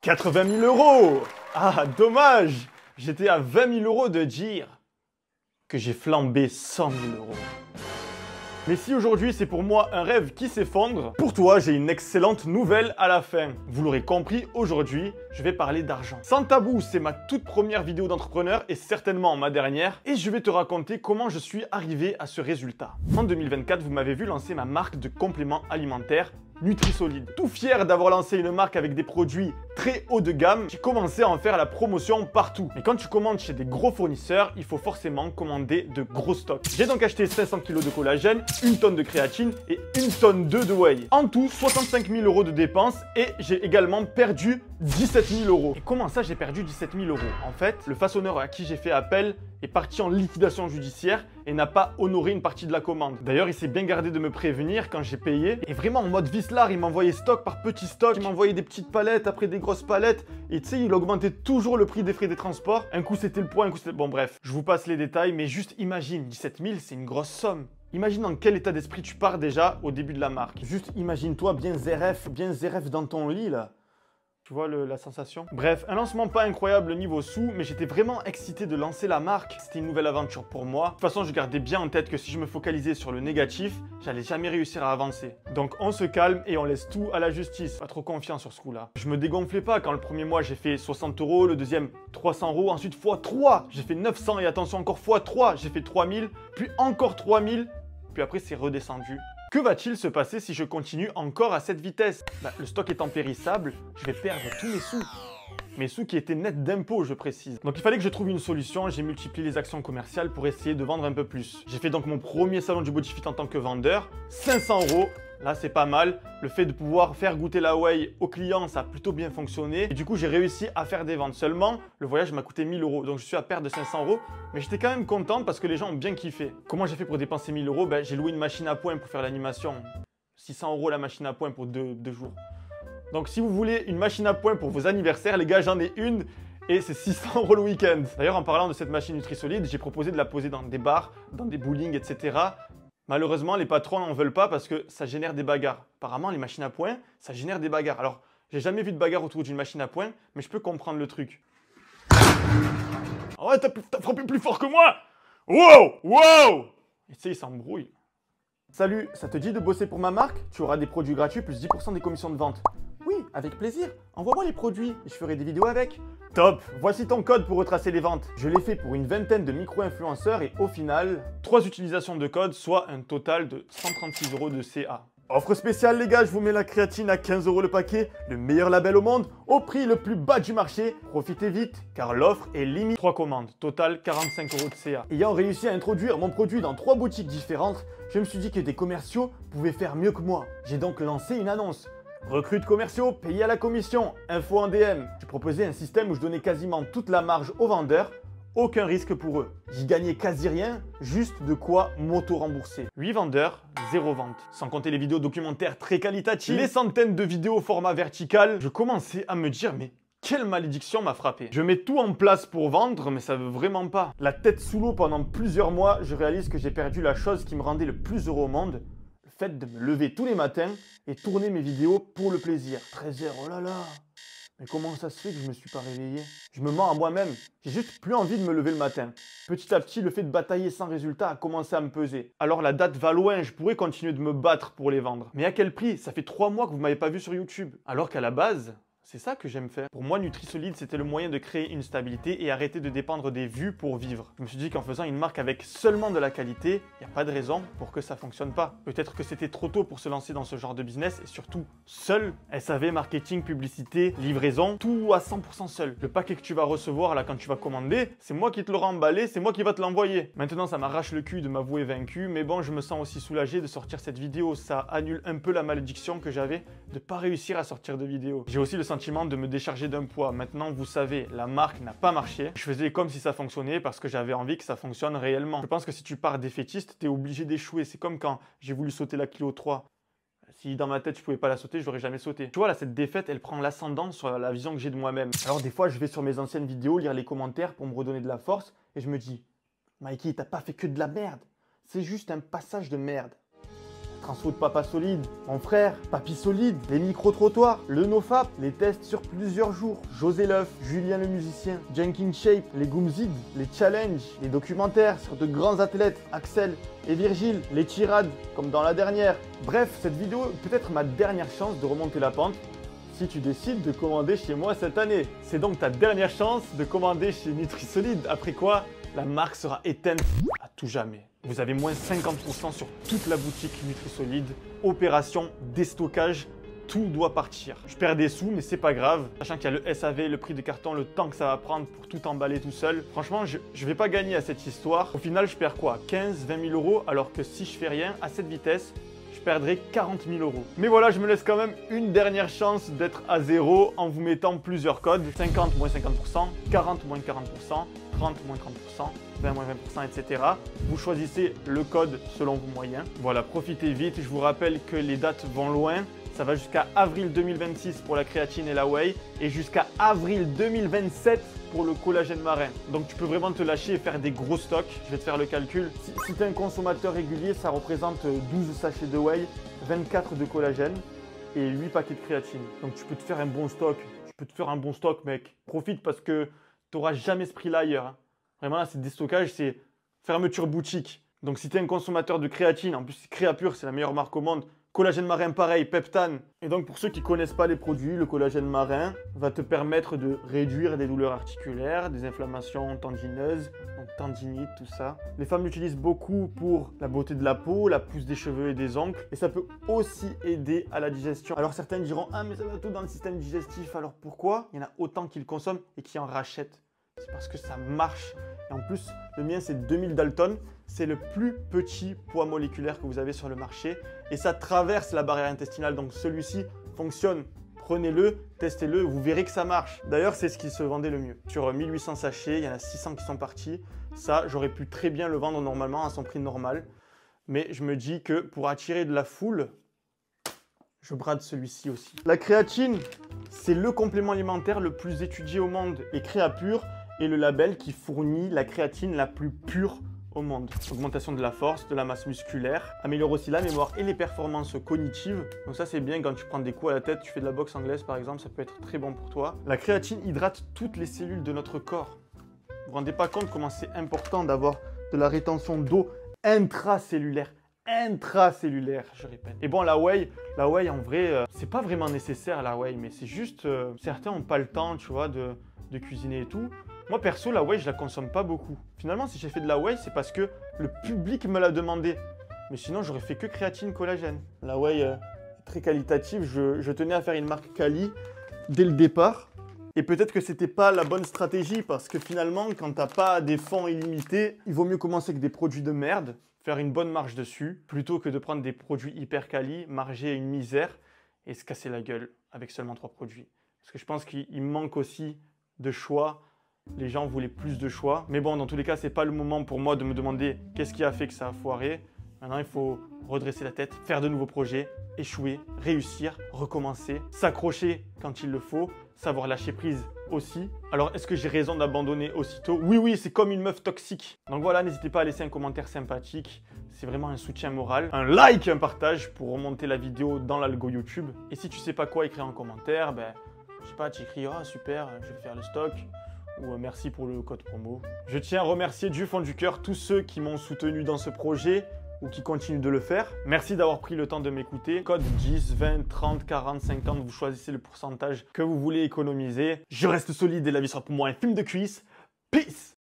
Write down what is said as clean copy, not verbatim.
80 000 euros! Ah, dommage! J'étais à 20 000 euros de dire que j'ai flambé 100 000 euros. Mais si aujourd'hui c'est pour moi un rêve qui s'effondre, pour toi j'ai une excellente nouvelle à la fin. Vous l'aurez compris, aujourd'hui je vais parler d'argent. Sans tabou, c'est ma toute première vidéo d'entrepreneur et certainement ma dernière. Et je vais te raconter comment je suis arrivé à ce résultat. En 2024, vous m'avez vu lancer ma marque de compléments alimentaires Nutrisolide. Tout fier d'avoir lancé une marque avec des produits très haut de gamme, j'ai commencé à en faire la promotion partout. Mais quand tu commandes chez des gros fournisseurs, il faut forcément commander de gros stocks. J'ai donc acheté 500 kg de collagène, 1 tonne de créatine et 1 tonne de whey. En tout, 65 000 euros de dépenses et j'ai également perdu 17 000 euros. Et comment ça j'ai perdu 17 000 euros? En fait, le façonneur à qui j'ai fait appel est parti en liquidation judiciaire et n'a pas honoré une partie de la commande. D'ailleurs, il s'est bien gardé de me prévenir quand j'ai payé. Et vraiment en mode vicelard, il m'envoyait stock par petits stocks, il m'envoyait des petites palettes, après des grosses palettes. Et tu sais, il augmentait toujours le prix des frais de transport. Un coup c'était le poids, un coup c'était... Bon bref, je vous passe les détails, mais juste imagine, 17 000 c'est une grosse somme. Imagine dans quel état d'esprit tu pars déjà au début de la marque. Juste imagine-toi bien zéref dans ton lit là. Tu vois la sensation? Bref, un lancement pas incroyable niveau sous, mais j'étais vraiment excité de lancer la marque. C'était une nouvelle aventure pour moi. De toute façon, je gardais bien en tête que si je me focalisais sur le négatif, j'allais jamais réussir à avancer. Donc on se calme et on laisse tout à la justice. Pas trop confiant sur ce coup-là. Je me dégonflais pas quand le premier mois j'ai fait 60 euros, le deuxième 300 euros, ensuite x3. J'ai fait 900 et attention encore x3. J'ai fait 3000, puis encore 3000, puis après c'est redescendu. Que va-t-il se passer si je continue encore à cette vitesse? Le stock étant périssable, je vais perdre tous mes sous. Mes sous qui étaient nets d'impôts, je précise. Donc il fallait que je trouve une solution, j'ai multiplié les actions commerciales pour essayer de vendre un peu plus. J'ai fait donc mon premier salon du Bodifit en tant que vendeur, 500 euros. Là, c'est pas mal. Le fait de pouvoir faire goûter la whey aux clients, ça a plutôt bien fonctionné. Et du coup, j'ai réussi à faire des ventes. Seulement, le voyage m'a coûté 1000 euros. Donc, je suis à perte de 500 euros. Mais j'étais quand même content parce que les gens ont bien kiffé. Comment j'ai fait pour dépenser 1000 euros? J'ai loué une machine à point pour faire l'animation. 600 euros la machine à point pour deux jours. Donc, si vous voulez une machine à point pour vos anniversaires, les gars, j'en ai une. Et c'est 600 euros le week-end. D'ailleurs, en parlant de cette machine Nutrisolide, j'ai proposé de la poser dans des bars, dans des bowling, etc. Malheureusement, les patrons n'en veulent pas parce que ça génère des bagarres. Apparemment, les machines à point, ça génère des bagarres. Alors, j'ai jamais vu de bagarre autour d'une machine à point, mais je peux comprendre le truc. Oh ouais, t'as frappé plus fort que moi! Wow! Wow! Et tu sais, il s'embrouille. Salut, ça te dit de bosser pour ma marque? Tu auras des produits gratuits plus 10% des commissions de vente. Oui, avec plaisir. Envoie-moi les produits et je ferai des vidéos avec. Top! Voici ton code pour retracer les ventes. Je l'ai fait pour une vingtaine de micro-influenceurs et au final, 3 utilisations de code, soit un total de 136 euros de CA. Offre spéciale les gars, je vous mets la créatine à 15 euros le paquet, le meilleur label au monde, au prix le plus bas du marché. Profitez vite, car l'offre est limite. 3 commandes, total 45 euros de CA. Ayant réussi à introduire mon produit dans 3 boutiques différentes, je me suis dit que des commerciaux pouvaient faire mieux que moi. J'ai donc lancé une annonce. Recrute commerciaux, payés à la commission, info en DM. Je proposais un système où je donnais quasiment toute la marge aux vendeurs, aucun risque pour eux. J'y gagnais quasi rien, juste de quoi m'auto-rembourser. 8 vendeurs, 0 vente. Sans compter les vidéos documentaires très qualitatives, les centaines de vidéos au format vertical, je commençais à me dire mais quelle malédiction m'a frappé. Je mets tout en place pour vendre, mais ça veut vraiment pas. La tête sous l'eau pendant plusieurs mois, je réalise que j'ai perdu la chose qui me rendait le plus heureux au monde. Le fait de me lever tous les matins et tourner mes vidéos pour le plaisir. 13h, oh là là! Mais comment ça se fait que je ne me suis pas réveillé? Je me mens à moi-même. J'ai juste plus envie de me lever le matin. Petit à petit, le fait de batailler sans résultat a commencé à me peser. Alors la date va loin, je pourrais continuer de me battre pour les vendre. Mais à quel prix? Ça fait 3 mois que vous ne m'avez pas vu sur YouTube. Alors qu'à la base, c'est ça que j'aime faire. Pour moi, Nutrisolide, c'était le moyen de créer une stabilité et arrêter de dépendre des vues pour vivre. Je me suis dit qu'en faisant une marque avec seulement de la qualité, il n'y a pas de raison pour que ça fonctionne pas. Peut-être que c'était trop tôt pour se lancer dans ce genre de business et surtout seul. SAV, marketing, publicité, livraison, tout à 100% seul. Le paquet que tu vas recevoir là quand tu vas commander, c'est moi qui te l'aurai emballé, c'est moi qui va te l'envoyer. Maintenant, ça m'arrache le cul de m'avouer vaincu, mais bon, je me sens aussi soulagé de sortir cette vidéo. Ça annule un peu la malédiction que j'avais de pas réussir à sortir de vidéo. J'ai aussi le sentiment de me décharger d'un poids. Maintenant, vous savez, la marque n'a pas marché. Je faisais comme si ça fonctionnait parce que j'avais envie que ça fonctionne réellement. Je pense que si tu pars défaitiste, tu es obligé d'échouer. C'est comme quand j'ai voulu sauter la Clio 3. Si dans ma tête, je pouvais pas la sauter, je l'aurais jamais sauté. Tu vois, là, cette défaite, elle prend l'ascendant sur la vision que j'ai de moi-même. Alors, des fois, je vais sur mes anciennes vidéos, lire les commentaires pour me redonner de la force et je me dis, Mikey, t'as pas fait que de la merde. C'est juste un passage de merde. transfo de papa solide, mon frère, papy solide, les micro-trottoirs, le nofap, les tests sur plusieurs jours, José Leuf, Julien le musicien, Jenkins Shape, les Goomzid, les challenges, les documentaires sur de grands athlètes, Axel et Virgile, les tirades comme dans la dernière. Bref, cette vidéo est peut-être ma dernière chance de remonter la pente si tu décides de commander chez moi cette année. C'est donc ta dernière chance de commander chez Nutrisolide, après quoi la marque sera éteinte à tout jamais. Vous avez moins 50% sur toute la boutique Nutrisolide, opération déstockage, tout doit partir. Je perds des sous, mais c'est pas grave, sachant qu'il y a le SAV, le prix de carton, le temps que ça va prendre pour tout emballer tout seul. Franchement, je vais pas gagner à cette histoire. Au final, je perds quoi, 15-20 000 euros, alors que si je fais rien à cette vitesse, je perdrai 40 000 euros. Mais voilà, je me laisse quand même une dernière chance d'être à zéro en vous mettant plusieurs codes. 50 moins 50%, 40 moins 40%, 30 moins 30%, 20 moins 20%, etc. Vous choisissez le code selon vos moyens. Voilà, profitez vite. Je vous rappelle que les dates vont loin. Ça va jusqu'à avril 2026 pour la créatine et la whey et jusqu'à avril 2027 pour le collagène marin. Donc tu peux vraiment te lâcher et faire des gros stocks. Je vais te faire le calcul. Si tu es un consommateur régulier, ça représente 12 sachets de whey, 24 de collagène et 8 paquets de créatine. Donc tu peux te faire un bon stock. Tu peux te faire un bon stock, mec. Profite parce que tu n'auras jamais ce prix-là ailleurs. Vraiment, là, c'est déstockage, c'est fermeture boutique. Donc si tu es un consommateur de créatine, en plus Créapure, c'est la meilleure marque au monde. Collagène marin pareil, Peptane. Et donc pour ceux qui ne connaissent pas les produits, le collagène marin va te permettre de réduire des douleurs articulaires, des inflammations tendineuses, donc tendinite, tout ça. Les femmes l'utilisent beaucoup pour la beauté de la peau, la pousse des cheveux et des ongles. Et ça peut aussi aider à la digestion. Alors certains diront « Ah mais ça va tout dans le système digestif, alors pourquoi ?» Il y en a autant qui le consomment et qui en rachètent. C'est parce que ça marche. Et en plus, le mien c'est 2000 Dalton. C'est le plus petit poids moléculaire que vous avez sur le marché et ça traverse la barrière intestinale. Donc celui-ci fonctionne. Prenez-le, testez-le, vous verrez que ça marche. D'ailleurs, c'est ce qui se vendait le mieux. Sur 1800 sachets, il y en a 600 qui sont partis. Ça, j'aurais pu très bien le vendre normalement à son prix normal. Mais je me dis que pour attirer de la foule, je brade celui-ci aussi. La créatine, c'est le complément alimentaire le plus étudié au monde. Et Créapure est le label qui fournit la créatine la plus pure au monde. Augmentation de la force, de la masse musculaire, améliore aussi la mémoire et les performances cognitives. Donc ça c'est bien quand tu prends des coups à la tête, tu fais de la boxe anglaise par exemple, ça peut être très bon pour toi. La créatine hydrate toutes les cellules de notre corps. Vous vous rendez pas compte comment c'est important d'avoir de la rétention d'eau intracellulaire, je répète. Et bon, la whey en vrai, c'est pas vraiment nécessaire la whey, mais c'est juste, certains n'ont pas le temps, tu vois, de cuisiner et tout. Moi perso, la whey, je la consomme pas beaucoup. Finalement, si j'ai fait de la whey, c'est parce que le public me l'a demandé. Mais sinon, j'aurais fait que créatine collagène. La whey est très qualitative. Je tenais à faire une marque quali dès le départ. Et peut-être que c'était pas la bonne stratégie parce que finalement, quand t'as pas des fonds illimités, il vaut mieux commencer avec des produits de merde, faire une bonne marge dessus, plutôt que de prendre des produits hyper quali, marger une misère et se casser la gueule avec seulement 3 produits. Parce que je pense qu'il manque aussi de choix. Les gens voulaient plus de choix. Mais bon, dans tous les cas, c'est pas le moment pour moi de me demander qu'est-ce qui a fait que ça a foiré. Maintenant, il faut redresser la tête, faire de nouveaux projets, échouer, réussir, recommencer, s'accrocher quand il le faut, savoir lâcher prise aussi. Alors, est-ce que j'ai raison d'abandonner aussitôt? Oui, c'est comme une meuf toxique. Donc voilà, n'hésitez pas à laisser un commentaire sympathique. C'est vraiment un soutien moral. Un like, un partage pour remonter la vidéo dans l'algo YouTube. Et si tu sais pas quoi écrire en commentaire, ben, je sais pas, tu écris « Ah, super, je vais faire le stock ». Ou merci pour le code promo. Je tiens à remercier du fond du cœur tous ceux qui m'ont soutenu dans ce projet ou qui continuent de le faire. Merci d'avoir pris le temps de m'écouter. Code 10, 20, 30, 40, 50, vous choisissez le pourcentage que vous voulez économiser. Je reste solide et la vie sera pour moi un film de cuisse. Peace!